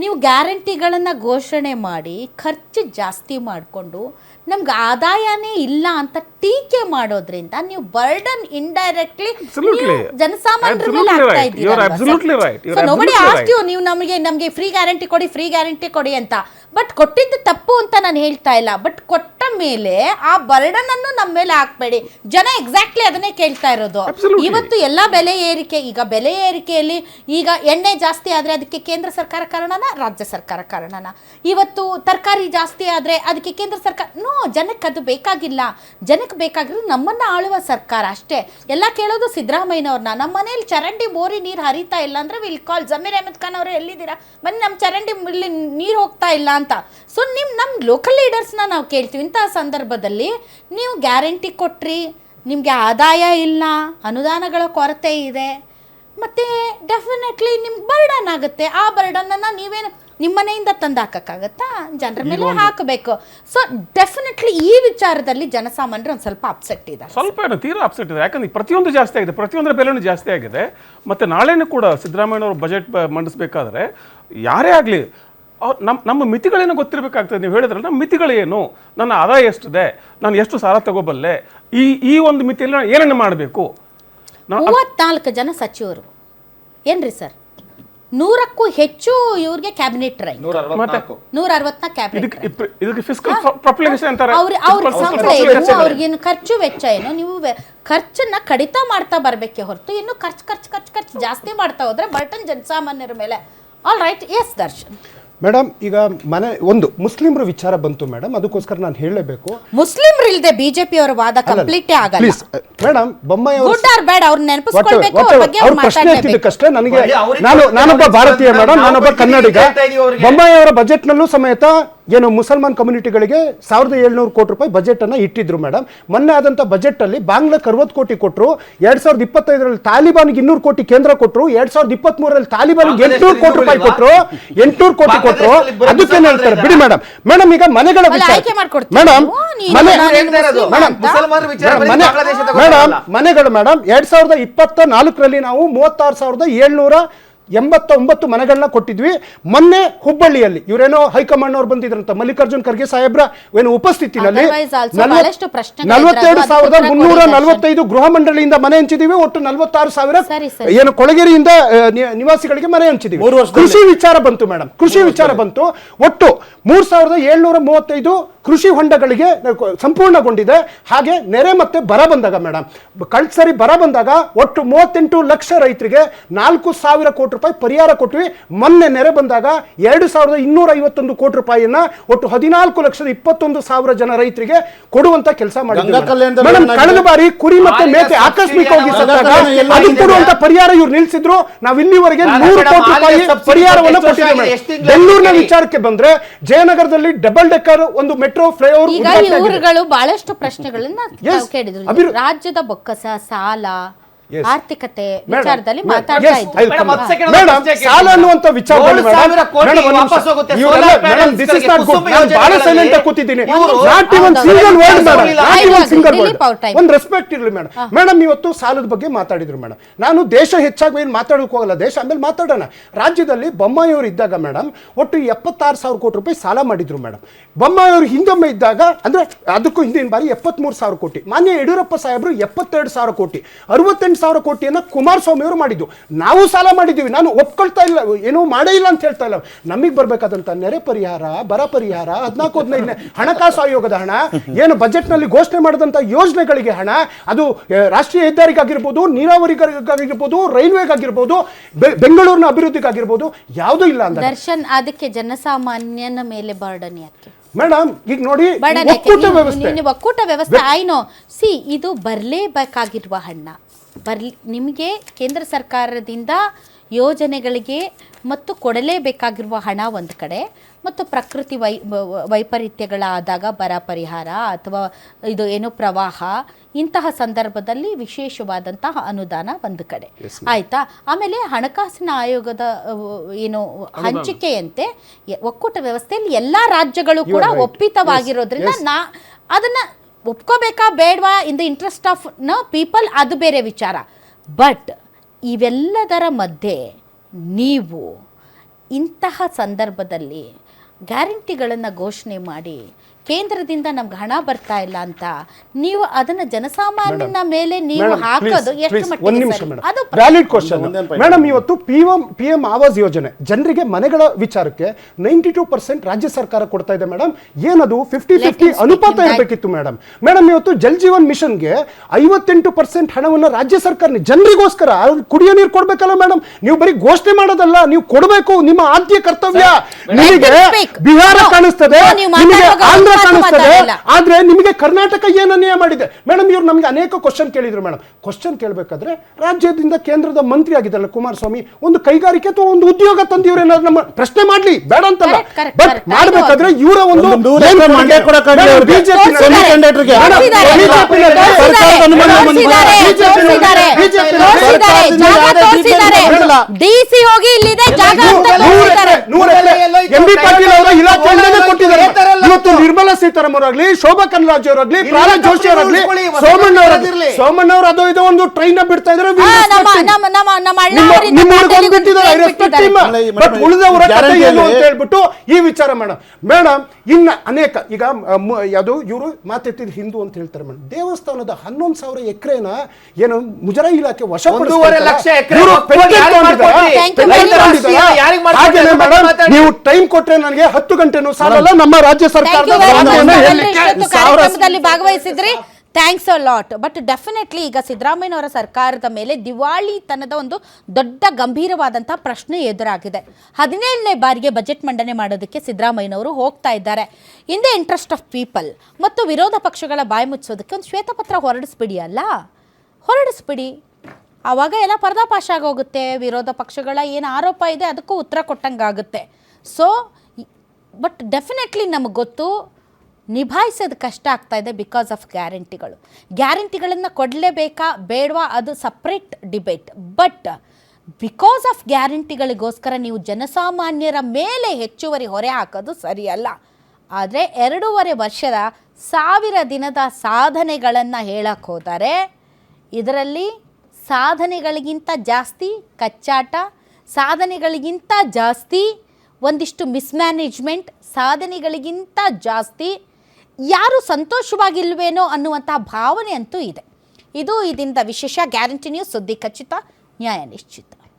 ನೀವು ಗ್ಯಾರಂಟಿಗಳನ್ನು ಘೋಷಣೆ ಮಾಡಿ ಖರ್ಚು ಜಾಸ್ತಿ ಮಾಡಿಕೊಂಡು ನಮ್ಗೆ ಆದಾಯನೇ ಇಲ್ಲ ಅಂತ ಟೀಕೆ ಮಾಡೋದ್ರಿಂದ ನೀವು ಬರ್ಡನ್ ಇಂಡೈರೆಕ್ಟ್ಲಿ ಜನಸಾಮಾನ್ಯರ ಮೇಲೆ ಆಗ್ತಾ ಇದ್ದೀರಾ. ನೀವು ನಮಗೆ ಫ್ರೀ ಗ್ಯಾರಂಟಿ ಕೊಡಿ ಅಂತ, ಬಟ್ ಕೊಟ್ಟಿದ್ದು ತಪ್ಪು ಅಂತ ನಾನು ಹೇಳ್ತಾ ಇಲ್ಲ. ಬಟ್ ಕೊಟ್ಟ ಮೇಲೆ ಆ ಬರ್ಡನ್ ಅನ್ನು ನಮ್ಮ ಮೇಲೆ ಹಾಕ್ಬೇಡಿ. ಜನ ಎಕ್ಸಾಕ್ಟ್ಲಿ ಅದನ್ನೇ ಕೇಳ್ತಾ ಇರೋದು. ಇವತ್ತು ಎಲ್ಲ ಬೆಲೆ ಏರಿಕೆ, ಈಗ ಬೆಲೆ ಏರಿಕೆಯಲ್ಲಿ ಈಗ ಎಣ್ಣೆ ಜಾಸ್ತಿ ಆದ್ರೆ ಅದಕ್ಕೆ ಕೇಂದ್ರ ಸರ್ಕಾರ ಕಾರಣನ, ರಾಜ್ಯ ಸರ್ಕಾರ ಕಾರಣನ? ಇವತ್ತು ತರಕಾರಿ ಜಾಸ್ತಿ ಆದ್ರೆ ಅದಕ್ಕೆ ಕೇಂದ್ರ ಸರ್ಕಾರ? ನೋ, ಜನಕ್ಕೆ ಅದು ಬೇಕಾಗಿಲ್ಲ. ಜನಕ್ಕೆ ಬೇಕಾಗಿರೋದು ನಮ್ಮನ್ನ ಆಳುವ ಸರ್ಕಾರ ಅಷ್ಟೇ. ಎಲ್ಲ ಕೇಳೋದು ಸಿದ್ದರಾಮಯ್ಯನವ್ರನ್ನ. ನಮ್ಮ ಮನೇಲಿ ಚರಂಡಿ ಬೋರಿ ನೀರು ಹರಿತಾ ಇಲ್ಲ ಅಂದ್ರೆ ವಿಲ್ ಕಾಲ್ ಜಮೀರ್ ಅಹಮದ್ ಖಾನ್ ಅವರು, ಎಲ್ಲಿದ್ದೀರಾ ಬನ್ನಿ, ನಮ್ಮ ಚರಂಡಿ ಇಲ್ಲಿ ನೀರು ಹೋಗ್ತಾ ಇಲ್ಲ ಅಂತ. ಸೊ ನಮ್ಮ ಲೋಕಲ್ ಲೀಡರ್ಸ್ನ ನಾವು ಕೇಳ್ತೀವಿ. ಇಂತಹ ಸಂದರ್ಭದಲ್ಲಿ ನೀವು ಗ್ಯಾರಂಟಿ ಕೊಟ್ರಿ, ನಿಮಗೆ ಆದಾಯ ಇಲ್ಲ, ಅನುದಾನಗಳ ಕೊರತೆ ಇದೆ, ಮತ್ತು ಡೆಫಿನೆಟ್ಲಿ ನಿಮ್ಗೆ ಬರ್ಡನ್ ಆಗುತ್ತೆ. ಆ ಬರ್ಡನ್ನ ನೀವೇನು ನಿಮ್ಮ ಮನೆಯಿಂದ ತಂದು ಹಾಕೋಕ್ಕಾಗತ್ತಾ? ಜನರ ಮೇಲೆ ಹಾಕಬೇಕು. ಸೊ ಡೆಫಿನೆಟ್ಲಿ ಈ ವಿಚಾರದಲ್ಲಿ ಜನಸಾಮಾನ್ಯರು ಒಂದು ಸ್ವಲ್ಪ ಅಪ್ಸೆಟ್ ಇದೆ. ಸ್ವಲ್ಪ ತೀರಾ ಅಪ್ಸೆಟ್ ಇದೆ. ಯಾಕಂದ್ರೆ ಪ್ರತಿಯೊಂದು ಜಾಸ್ತಿ ಆಗಿದೆ, ಪ್ರತಿಯೊಂದರ ಬೆಲೆನೂ ಜಾಸ್ತಿ ಆಗಿದೆ. ಮತ್ತು ನಾಳೆನೂ ಕೂಡ ಸಿದ್ದರಾಮಯ್ಯನವರು ಬಜೆಟ್ ಮಂಡಿಸಬೇಕಾದ್ರೆ ಯಾರೇ ಆಗಲಿ ನಮ್ಮ ಮಿತಿಗಳೇನು ಗೊತ್ತಿರಬೇಕಾಗ್ತದೆ. ನೀವು ಹೇಳಿದ್ರಲ್ಲ, ನಮ್ಮ ಮಿತಿಗಳೇನು, ನನ್ನ ಆದಾಯ ಎಷ್ಟಿದೆ, ನಾನು ಎಷ್ಟು ಸಾಲ ತಗೋಬಲ್ಲೆ, ಈ ಒಂದು ಮಿತಿಯಲ್ಲಿ ನಾನು ಏನನ್ನು ಮಾಡಬೇಕು. 34 ಜನ ಸಚಿವರು ಏನ್ರಿ ಸರ್? 100ಕ್ಕೂ ಹೆಚ್ಚು ಇವ್ರಿಗೆ ಕ್ಯಾಬಿನೆಟ್ ರೈಟ್. 164 ಕ್ಯಾಬಿನೆಟ್. ಇದಕ್ಕೆ ಫಿಸ್ಕಲ್ ಪ್ರಾಪರ್ಟೈಸೇಷನ್ ಅಂತಾರೆ. ಅವ್ರಿಗೇನು ಖರ್ಚು ವೆಚ್ಚ ಏನು, ನೀವು ಖರ್ಚನ್ನ ಕಡಿತ ಮಾಡ್ತಾ ಬರಬೇಕೆ ಹೊರತು ಇನ್ನು ಖರ್ಚು ಜಾಸ್ತಿ ಮಾಡ್ತಾ ಹೋದ್ರೆ ಬರ್ಟನ್ ಜನಸಾಮಾನ್ಯರ ಮೇಲೆ. All right, yes Darshan. Madam, ಈಗ ಒಂದು ಮುಸ್ಲಿಮ್ರ ವಿಚಾರ ಬಂತು ಮೇಡಮ್, ಅದಕ್ಕೋಸ್ಕರ ನಾನು ಹೇಳಲೇಬೇಕು. ಮುಸ್ಲಿಮ್ರು ಇಲ್ಲದೆ ಬಿಜೆಪಿ ಅವರ ವಾದ ಕಂಪ್ಲೀಟೇ ಆಗಲ್ಲ. ಮೇಡಮ್, ಬೊಮ್ಮಾಯಿ ಗುಡ್ ಆರ್ ಬ್ಯಾಡ್ ಅವ್ರನ್ನ ನೆನಪಿಸ್ಕೊಳ್ಬೇಕು, ಅವ್ರ ಬಗ್ಗೆ ಅವ್ರು ಪ್ರಶ್ನೆ ಎತ್ತಿದ್ದಕ್ಕಷ್ಟೇ ನನಗೆ, ನಾನೊಬ್ಬ ಭಾರತೀಯ ಮೇಡಮ್, ನಾನೊಬ್ಬ ಕನ್ನಡಿಗ. ಬೊಮ್ಮಾಯಿ ಅವರ ಬಜೆಟ್ ನಲ್ಲೂ ಸಮೇತ ಏನು ಮುಸಲ್ಮಾನ್ ಕಮ್ಯುನಿಟಿಗಳಿಗೆ 1700 ಕೋಟಿ ರೂಪಾಯಿ ಬಜೆಟ್ ಅನ್ನ ಇಟ್ಟಿದ್ರು ಮೇಡಮ್. ಮೊನ್ನೆ ಆದಂತ ಬಜೆಟ್ ಅಲ್ಲಿ ಬಾಂಗ್ಲಾಕ್ಕೆ 60 ಕೋಟಿ ಕೊಟ್ಟರು, 2025ರಲ್ಲಿ ತಾಲಿಬಾನ್ಗೆ 200 ಕೋಟಿ ಕೇಂದ್ರ ಕೊಟ್ಟರು, 2023ರಲ್ಲಿ ತಾಲಿಬಾನ್ಗೆ 800 ಕೋಟಿ ರೂಪಾಯಿ ಕೊಟ್ಟರು, 800 ಕೋಟಿ ಕೊಟ್ಟರು. ಅದಕ್ಕೇನು ಹೇಳ್ತಾರೆ ಬಿಡಿ ಮೇಡಮ್. ಮೇಡಮ್, ಈಗ ಮನೆಗಳ ವಿಚಾರ ಮೇಡಮ್, ಮನೆಗಳು ಮೇಡಮ್ 2024ರಲ್ಲಿ ನಾವು 36,789 ಮನೆಗಳನ್ನ ಕೊಟ್ಟಿದ್ವಿ. ಮೊನ್ನೆ ಹುಬ್ಬಳ್ಳಿಯಲ್ಲಿ ಇವರೇನೋ ಹೈಕಮಾಂಡ್ ಅವ್ರು ಬಂದಿದ್ರಂತ, ಮಲ್ಲಿಕಾರ್ಜುನ್ ಖರ್ಗೆ ಸಾಹೇಬ್ರ ಏನು ಉಪಸ್ಥಿತಿನಲ್ಲಿ 42,345 ಗೃಹ ಮಂಡಳಿಯಿಂದ ಮನೆ ಹಂಚಿದೀವಿ. ಒಟ್ಟು 46,000 ಏನು ಕೊಳಗೇರಿಯಿಂದ ನಿವಾಸಿಗಳಿಗೆ ಮನೆ ಹಂಚಿದೀವಿ. ಕೃಷಿ ವಿಚಾರ ಬಂತು ಮೇಡಮ್, ಕೃಷಿ ವಿಚಾರ ಬಂತು. ಒಟ್ಟು 3,735 ಕೃಷಿ ಹೊಂಡಗಳಿಗೆ ಸಂಪೂರ್ಣಗೊಂಡಿದೆ. ಹಾಗೆ ನೆರೆ ಮತ್ತೆ ಬರ ಬಂದಾಗ ಮೇಡಮ್, ಕಳೆದ ಸರಿ ಬರ ಬಂದಾಗ ಒಟ್ಟು 38 ಲಕ್ಷ ರೈತರಿಗೆ 4,000 ಕೋಟಿ ರೂಪಾಯಿ ಪರಿಹಾರ ಕೊಟ್ವಿ. ಮೊನ್ನೆ ನೆರೆ ಬಂದಾಗ 2,251 ಕೋಟಿ ರೂಪಾಯಿಯನ್ನ ಒಟ್ಟು 14,21,000 ಜನ ರೈತರಿಗೆ ಕೊಡುವಂತ ಕೆಲಸ ಮಾಡಿದ್ವಿ. ಕಳೆದ ಬಾರಿ ಕುರಿ ಮತ್ತೆ ಮೇಕೆ ಆಕಸ್ಮಿಕವಾಗಿ ಸತ್ತಾಗ ಅದು ಕೊಡುವಂತ ಪರಿಹಾರ ಇವ್ರು ನಿಲ್ಲಿಸಿದ್ರು. ನಾವು ಇಲ್ಲಿವರೆಗೆ 100 ಕೋಟಿ ರೂಪಾಯಿ ಪರಿಹಾರವನ್ನು ಕೊಟ್ಟಿದ್ದೇವೆ. ಬೆಂಗಳೂರಿನ ವಿಚಾರಕ್ಕೆ ಬಂದ್ರೆ, ಜಯನಗರದಲ್ಲಿ ಡಬಲ್ ಡೆಕ್ಕರ್ ಒಂದು ಮೆಟ್ರೋ ಫ್ಲೈಓವರ್. ಈಗ ಇವರುಗಳು ಬಹಳಷ್ಟು ಪ್ರಶ್ನೆಗಳನ್ನ ಕೇಳಿದ್ರು. ರಾಜ್ಯದ ಬೊಕ್ಕಸ, ಸಾಲ, ಆರ್ಥಿಕತೆ ವಿಚಾರದಲ್ಲಿ ಮಾತಾಡ್ತಾ ಇದ್ರು. ಸಾಲ ಅನ್ನುವಂತ ವಿಚಾರದಲ್ಲಿ ಒಂದು ರೆಸ್ಪೆಕ್ಟ್ ಇರಲಿ ಮೇಡಮ್. ಮೇಡಮ್, ಇವತ್ತು ಸಾಲದ ಬಗ್ಗೆ ಮಾತಾಡಿದ್ರು ಮೇಡಮ್. ನಾನು ದೇಶ ಹೆಚ್ಚಾಗಿ ಏನು ಮಾತಾಡೋಕೆ ಹೋಗಲ್ಲ, ದೇಶ ಆಮೇಲೆ ಮಾತಾಡೋಣ. ರಾಜ್ಯದಲ್ಲಿ ಬೊಮ್ಮಾಯಿ ಅವರು ಇದ್ದಾಗ ಮೇಡಮ್ ಒಟ್ಟು 76,000 ಕೋಟಿ ರೂಪಾಯಿ ಸಾಲ ಮಾಡಿದ್ರು ಮೇಡಮ್. ಬೊಮ್ಮಾಯಿ ಅವರು ಹಿಂದೊಮ್ಮೆ ಇದ್ದಾಗ ಅಂದ್ರೆ ಅದಕ್ಕೂ ಹಿಂದಿನ ಬಾರಿ 73,000 ಕೋಟಿ, ಮಾನ್ಯ ಯಡಿಯೂರಪ್ಪ ಸಾಹೇಬರು 72,000 ಕೋಟಿ, 68,000 ಕೋಟಿಯನ್ನ ಕುಮಾರಸ್ವಾಮಿ ಅವರು ಮಾಡಿದ್ದು. ನಾವು ಸಾಲ ಮಾಡಿದ್ದೀವಿ, ನಾನು ಒಪ್ಕೊಳ್ತಾ ಇಲ್ಲ, ಏನೂ ಮಾಡೇ ಇಲ್ಲ ಅಂತ ಹೇಳ್ತಾ ಇಲ್ಲ. ನಮಗೆ ಬರಬೇಕಾದಂತ ನೆರೆ ಪರಿಹಾರ, ಬರ ಪರಿಹಾರ, 14-15 ಹಣಕಾಸು ಆಯೋಗದ ಹಣ, ಏನು ಬಜೆಟ್ ನಲ್ಲಿ ಘೋಷಣೆ ಮಾಡಿದಂತ ಯೋಜನೆಗಳಿಗೆ ಹಣ, ಅದು ರಾಷ್ಟ್ರೀಯ ಹೆದ್ದಾರಿಗಾಗಿರ್ಬೋದು, ನೀರಾವರಿಗಾಗಿರ್ಬೋದು, ರೈಲ್ವೆಗಾಗಿರ್ಬೋದು, ಬೆಂಗಳೂರಿನ ಅಭಿವೃದ್ಧಿಗಾಗಿರ್ಬೋದು, ಯಾವುದೂ ಇಲ್ಲ ಅಂತ. ದರ್ಶನ್, ಅದಕ್ಕೆ ಜನಸಾಮಾನ್ಯನ ಮೇಲೆ ಬರ್ಡನ್ ಯಾಕೆ ಮೇಡಮ್? ಈಗ ನೋಡಿ, ಒಕ್ಕೂಟ ವ್ಯವಸ್ಥೆ ಆಯ್ನೋ ಸಿ, ಇದು ಬರಲೇಬೇಕಾಗಿರುವ ಹಣ ನಿಮಗೆ ಕೇಂದ್ರ ಸರ್ಕಾರದಿಂದ ಯೋಜನೆಗಳಿಗೆ ಮತ್ತು ಕೊಡಲೇಬೇಕಾಗಿರುವ ಹಣ ಒಂದು ಕಡೆ, ಮತ್ತು ಪ್ರಕೃತಿ ವೈಪರೀತ್ಯಗಳಾದಾಗ ಬರ ಪರಿಹಾರ ಅಥವಾ ಇದು ಏನು ಪ್ರವಾಹ, ಇಂತಹ ಸಂದರ್ಭದಲ್ಲಿ ವಿಶೇಷವಾದಂತಹ ಅನುದಾನ ಒಂದು ಕಡೆ ಆಯ್ತಾ. ಆಮೇಲೆ ಹಣಕಾಸಿನ ಆಯೋಗದ ಏನು ಹಂಚಿಕೆಯಂತೆ ಒಕ್ಕೂಟ ವ್ಯವಸ್ಥೆಯಲ್ಲಿ ಎಲ್ಲ ರಾಜ್ಯಗಳು ಕೂಡ ಒಪ್ಪಿತವಾಗಿರೋದ್ರಿಂದ ಅದನ್ನ ಒಪ್ಕೋಬೇಕಾ ಬೇಡವಾ in the interest of people, ಅದು ಬೇರೆ ವಿಚಾರ. ಬಟ್ ಇವೆಲ್ಲದರ ಮಧ್ಯೆ ನೀವು ಇಂತಹ ಸಂದರ್ಭದಲ್ಲಿ ಗ್ಯಾರಂಟಿಗಳನ್ನು ಘೋಷಣೆ ಮಾಡಿ ಕೇಂದ್ರದಿಂದ ನಮ್ಗೆ ಹಣ ಬರ್ತಾ ಇಲ್ಲ ಅಂತ ನೀವು ಅದನ್ನ ಜನಸಾಮಾನ್ಯನ ಮೇಲೆ ನೀವು ಹಾಕೋದು ಎಷ್ಟು ಮಟ್ಟಿಗೆ ಸರಿ? ಅದು ವ್ಯಾಲಿಡ್ ಕ್ವಶನ್ ಮೇಡಮ್. ಇವತ್ತು PM ಆವಾಸ್ ಯೋಜನೆ ಜನರಿಗೆ ಮನೆಗಳ ವಿಚಾರಕ್ಕೆ 92% ರಾಜ್ಯ ಸರ್ಕಾರ ಕೊಡ್ತಾ ಇದೆ ಮೇಡಮ್. ಏನದು 50-50 ಅನುಪಾತ ಇರಬೇಕಿತ್ತು ಮೇಡಮ್. ಇವತ್ತು ಜಲ್ ಜೀವನ್ ಮಿಷನ್ಗೆ 58% ಹಣವನ್ನು ರಾಜ್ಯ ಸರ್ಕಾರ ಜನರಿಗೋಸ್ಕರ ಕುಡಿಯೋ ನೀರು ಕೊಡ್ಬೇಕಲ್ಲ ಮೇಡಮ್. ನೀವು ಬರೀ ಘೋಷಣೆ ಮಾಡೋದಲ್ಲ, ನೀವು ಕೊಡಬೇಕು, ನಿಮ್ಮ ಆದ್ಯ ಕರ್ತವ್ಯ. ನಿಮಗೆ ಬಿಹಾರ ಕಾಣಿಸ್ತದೆ, ನಿಮಗೆ ಆಂಧ್ರ ಕಾಣಿಸ್ತದೆ, ಆದ್ರೆ ನಿಮಗೆ ಕರ್ನಾಟಕ ಏನು ಅನ್ಯಾಯ ಮಾಡಿದೆ ಮೇಡಮ್? ಇವ್ರು ನಮ್ಗೆ ಅನೇಕ ಕ್ವಶನ್ ಕೇಳಿದ್ರು ಮೇಡಮ್. ಕ್ವಶನ್ ಕೇಳಬೇಕಾದ್ರೆ ರಾಜ್ಯದಿಂದ ಕೇಂದ್ರದ ಮಂತ್ರಿ ಆಗಿದ್ದಲ್ಲ ಕುಮಾರಸ್ವಾಮಿ, ಒಂದು ಕೈಗಾರಿಕೆ ಅಥವಾ ಒಂದು ಉದ್ಯೋಗ ತಂದಿವ್ರು ಏನಾದ್ರು ನಮ್ಮ ಪ್ರಶ್ನೆ ಮಾಡ್ಲಿ, ಬೇಡ ಅಂತಲ್ಲ. ಬಟ್ ಮಾಡ್ಬೇಕಾದ್ರೆ ಇವರ ಒಂದು ಡಿಸಿ ಹೋಗಿ ಇಲ್ಲಿದೆ ಜಾಗ MB ಪಾಟೀಲ್ ಅವರ ಇಲಾಖೆಯಿಂದಲೇ ಕೊಟ್ಟಿದ್ದಾರೆ. ಇವತ್ತು ನಿರ್ಮಲಾ ಸೀತಾರಾಮನ್ ಆಗಲಿ, ಶೋಭಾ ಕರಂದ್ಲಾಜೆ ಅವರಾಗ್ಲಿ, ಪ್ರಹ್ಲಾದ್ ಜೋಶಿ ಅವರಾಗ್ಲಿ, ಸೋಮಣ್ಣ ಅವರು ಅದೋ ಇದೋ ಒಂದು ಟ್ರೈನ್ ಬಿಡ್ತಾ ಇದ್ದಾರೆ. ಉಳಿದವರ ಕಥೆ ಏನು ಅಂತ ಹೇಳ್ಬಿಟ್ಟು ಈ ವಿಚಾರ ಮೇಡಮ್ ಇನ್ನ ಅನೇಕ ಈಗ ಯಾವುದು ಇವರು ಮಾತೆತ್ತಿದ ಹಿಂದೂ ಅಂತ ಹೇಳ್ತಾರೆ ಮೇಡಮ್. ದೇವಸ್ಥಾನದ 11,000 ಎಕರೆನ ಏನು ಮುಜರಾಯಿ ಇಲಾಖೆ ನೀವು ಟೈಮ್ ಕೊಟ್ರೆ ನನಗೆ 10 ಗಂಟೆನೂ ಸಾಲಲ್ಲ. ನಮ್ಮ ರಾಜ್ಯ ಸರ್ಕಾರದ ಭಾಗವಹಿಸಿದ್ರಿ, thanks a lot. But definitely ಈಗ ಸಿದ್ದರಾಮಯ್ಯನವರ ಸರ್ಕಾರದ ಮೇಲೆ ದಿವಾಳಿತನದ ಒಂದು ದೊಡ್ಡ ಗಂಭೀರವಾದಂತಹ ಪ್ರಶ್ನೆ ಎದುರಾಗಿದೆ. 17ನೇ ಬಾರಿಗೆ ಬಜೆಟ್ ಮಂಡನೆ ಮಾಡೋದಕ್ಕೆ ಸಿದ್ದರಾಮಯ್ಯನವರು ಹೋಗ್ತಾ ಇದ್ದಾರೆ. In the interest of people ಮತ್ತು ವಿರೋಧ ಪಕ್ಷಗಳ ಬಾಯಿ ಮುಚ್ಚೋದಕ್ಕೆ ಒಂದು ಶ್ವೇತಪತ್ರ ಹೊರಡಿಸ್ಬಿಡಿ. ಆವಾಗ ಎಲ್ಲ ಪರ್ದಾಪಾಶ ಆಗೋಗುತ್ತೆ. ವಿರೋಧ ಪಕ್ಷಗಳ ಏನು ಆರೋಪ ಇದೆ ಅದಕ್ಕೂ ಉತ್ತರ ಕೊಟ್ಟಂಗಾಗುತ್ತೆ. ಸೊ ಬಟ್ ಡೆಫಿನೆಟ್ಲಿ ನಮಗೆ ಗೊತ್ತು ನಿಭಾಯಿಸೋದು ಕಷ್ಟ ಆಗ್ತಾ ಇದೆ ಬಿಕಾಸ್ ಆಫ್ ಗ್ಯಾರಂಟಿಗಳನ್ನು ಕೊಡಲೇಬೇಕಾ ಬೇಡವಾ ಅದು separate debate. But because of ಗ್ಯಾರಂಟಿಗಳಿಗೋಸ್ಕರ ನೀವು ಜನಸಾಮಾನ್ಯರ ಮೇಲೆ ಹೆಚ್ಚುವರಿ ಹೊರೆ ಹಾಕೋದು ಸರಿಯಲ್ಲ. ಆದರೆ 2.5 ವರ್ಷದ 1000 ದಿನದ ಸಾಧನೆಗಳನ್ನು ಹೇಳಕ್ಕೆ ಹೋದರೆ ಇದರಲ್ಲಿ ಸಾಧನೆಗಳಿಗಿಂತ ಜಾಸ್ತಿ ಕಚ್ಚಾಟ, ಸಾಧನೆಗಳಿಗಿಂತ ಜಾಸ್ತಿ ಒಂದಿಷ್ಟು ಮಿಸ್ಮ್ಯಾನೇಜ್ಮೆಂಟ್, ಸಾಧನೆಗಳಿಗಿಂತ ಜಾಸ್ತಿ ಯಾರು ಸಂತೋಷವಾಗಿಲ್ವೇನೋ ಅನ್ನುವಂಥ ಭಾವನೆ ಅಂತೂ ಇದೆ. ಇದು ಇದರಿಂದ ವಿಶೇಷ. ಗ್ಯಾರಂಟಿ ನ್ಯೂಸ್, ಸುದ್ದಿ ಖಚಿತ, ನ್ಯಾಯ ನಿಶ್ಚಿತ.